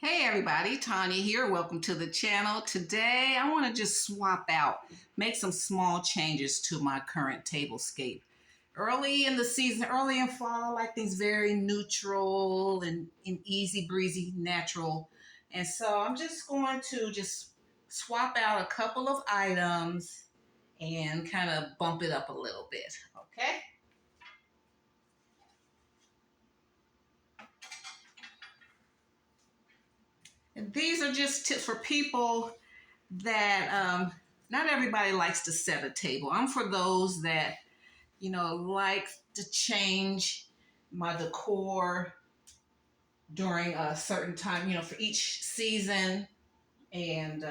Hey everybody, Tanya here. Welcome to the channel. Today I want to just swap out, make some small changes to my current tablescape. Early in the season, early in fall, I like things very neutral and easy breezy, natural. And so I'm just going to swap out a couple of items and kind of bump it up a little bit, okay? And these are just tips for people that not everybody likes to set a table. I'm for those that, like to change my decor during a certain time, for each season, and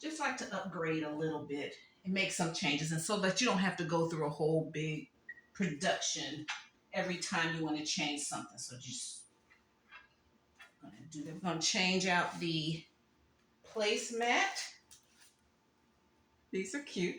just like to upgrade a little bit and make some changes, and so that you don't have to go through a whole big production every time you want to change something. So just going to do that. We're going to change out the placemat. These are cute.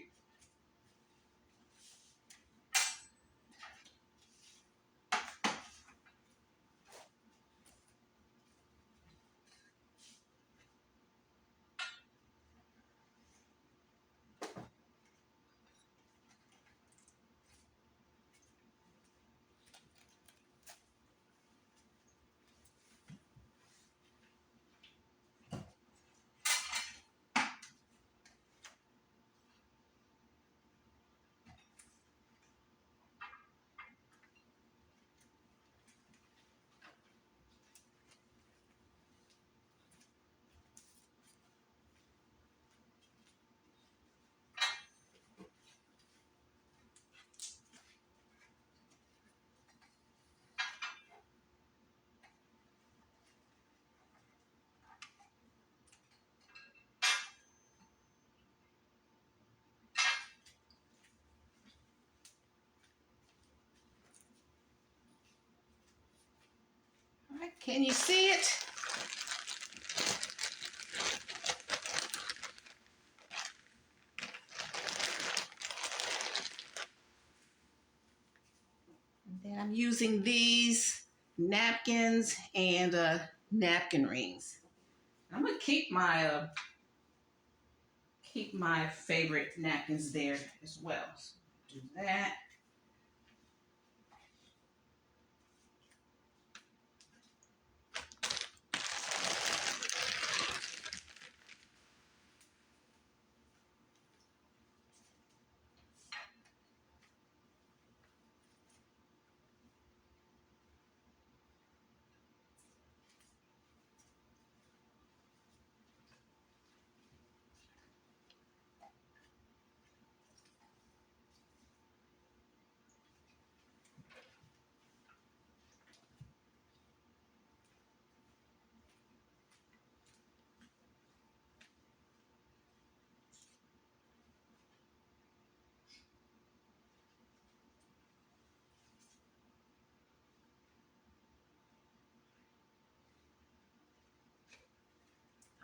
All right, can you see it? And then I'm using these napkins and napkin rings. I'm gonna keep my favorite napkins there as well. So do that.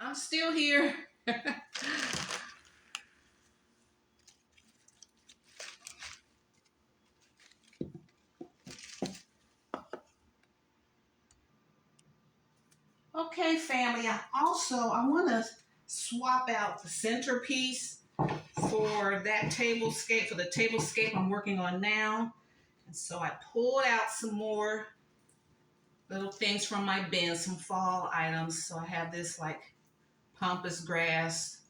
I'm still here. Okay, family. I want to swap out the centerpiece for that tablescape, for the tablescape I'm working on now. And so I pulled out some more little things from my bin, some fall items. So I have this like pampas grass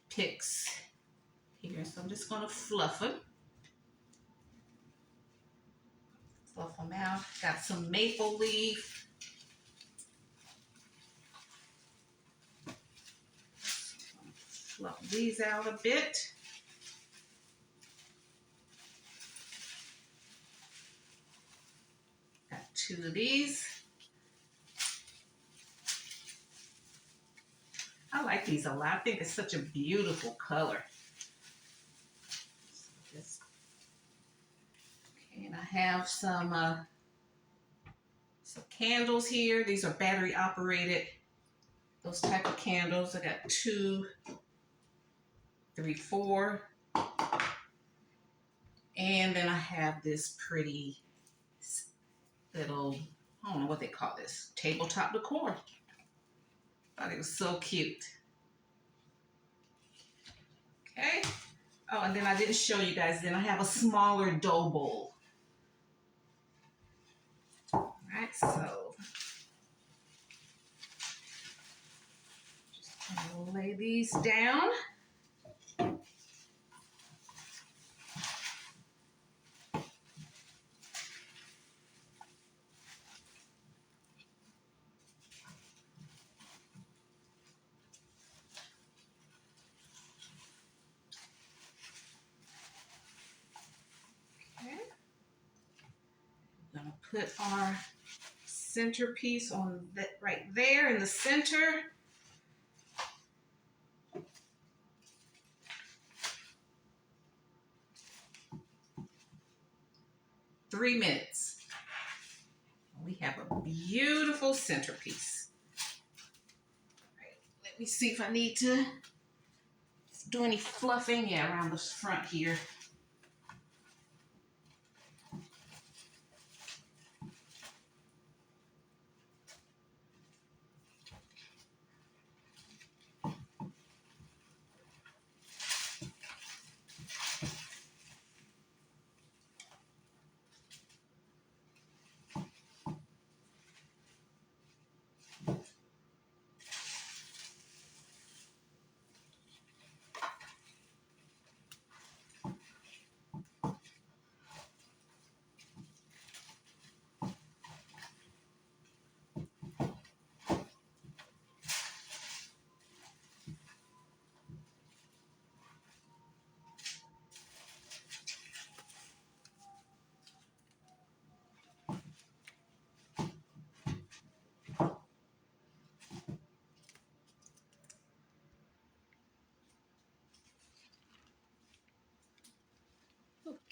picks here. So I'm just going to fluff them. Fluff them out. Got some maple leaf. Fluff these out a bit. Got two of these. I like these a lot. I think it's such a beautiful color. Okay, and I have some candles here. These are battery operated. Those type of candles. I got 2, 3, 4. And then I have this pretty little, I don't know what they call this, tabletop decor. Thought it was so cute. Okay. Oh, and then I didn't show you guys, then I have a smaller dough bowl. All right, so just gonna lay these down. Okay. I'm gonna put our centerpiece on that right there in the center. Three minutes. We have a beautiful centerpiece. All right, let me see if I need to do any fluffing. Yeah, around the front here.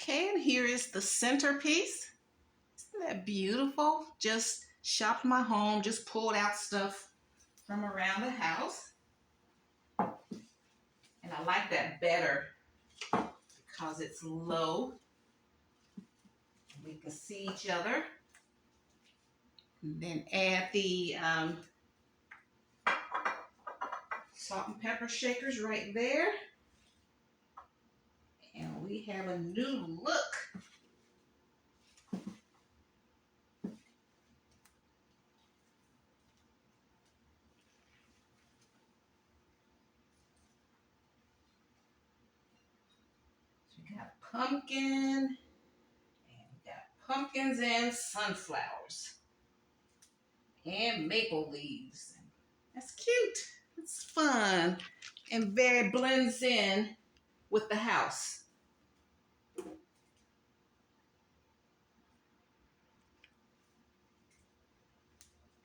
Okay, and here is the centerpiece. Isn't that beautiful? Just shopped my home, just pulled out stuff from around the house. And I like that better because it's low. We can see each other. And then add the salt and pepper shakers right there. And we have a new look. So we got pumpkin, and we got pumpkins and sunflowers, and maple leaves. That's cute. It's fun and very blends in with the house.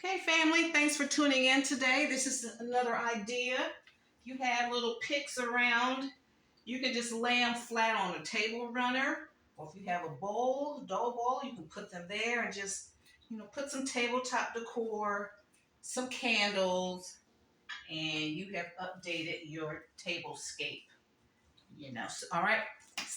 Okay, family, thanks for tuning in today. This is another idea. If you have little picks around, you can just lay them flat on a table runner. Or if you have a bowl, dough bowl, you can put them there and just, put some tabletop decor, some candles, and you have updated your tablescape. So, all right.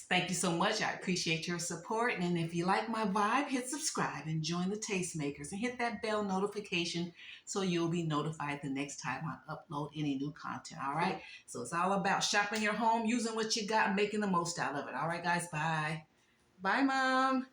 Thank you so much. I appreciate your support. And if you like my vibe, hit subscribe and join the Tastemakers and hit that bell notification so you'll be notified the next time I upload any new content. All right. So it's all about shopping your home, using what you got, and making the most out of it. All right, guys. Bye. Bye, Mom.